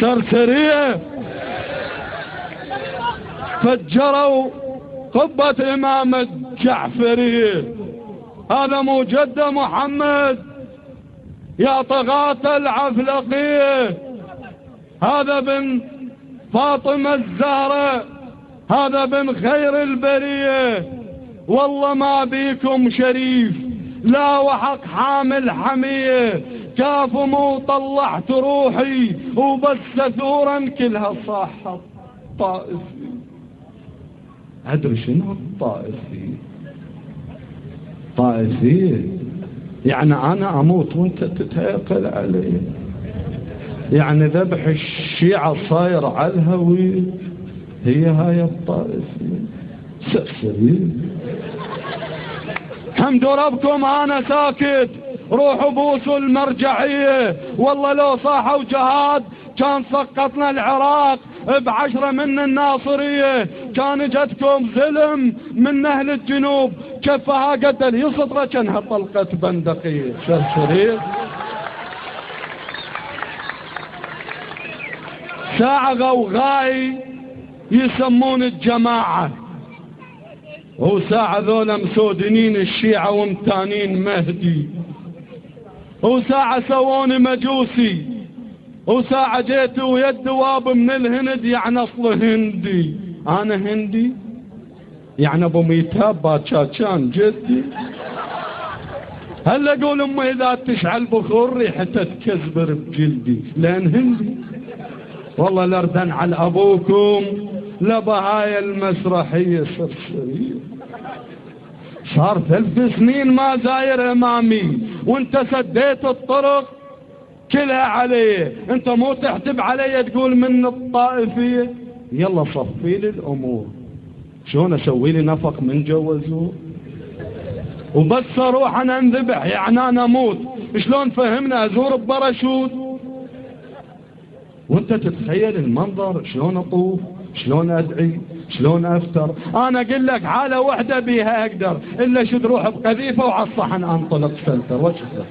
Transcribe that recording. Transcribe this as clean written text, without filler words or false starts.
سرسرية فجروا قبة إمام الجعفرية. هذا مو جده محمد يا طغاة العفلقية، هذا بن فاطمة الزهراء، هذا بن خير البرية. والله ما بيكم شريف لا وحق حامل حمية، كافم طلعت روحي وبس ثورا كلها صاحة طائفي. أدري شنو الطائفي؟ طائفي يعني أنا أموت وانت تتهيقل علي، يعني ذبح الشيعة صاير على الهوي، هي هاي الطائفي. سرسرين حمد ربكم أنا ساكت، روحوا بوسوا المرجعية. والله لو صاحوا جهاد كان سقطنا العراق ب10 من الناصرية، كان جتكم ظلم من أهل الجنوب كفها قد يسطر كانها طلقة بندقية. سرسرين ساعة غوغاي يسمون الجماعة، وساعة ذولا مسودنين الشيعة ومتانين مهدي، وساعة سووني مجوسي، وساعة جيت ويا الدواب من الهند يعني اصل هندي. انا هندي يعني ابو ميتاب باتشاتشان جدي. هلا اقول امي اذا تشعل بخور ريحتها تكزبر بجلدي لان هندي. والله لردن على ابوكم لبهاي المسرحية سرسرية. صار 3 سنين ما زاير امامي وانت سديت الطرق كلها علي. انت مو تحتب علي تقول من الطائفية؟ يلا صفي لي الامور. شلون اسوي لي نفق من جوزوه وبس اروح انا انذبح يعني انا اموت؟ شلون فهمنا ازور بباراشوت؟ وانت تتخيل المنظر شلون اطوف، شلون ادعي، شلون افتر. انا اقول لك حالة وحدة بيها اقدر الا شد روح بقذيفة وعلى الصحن انطلق سلتر وشفت.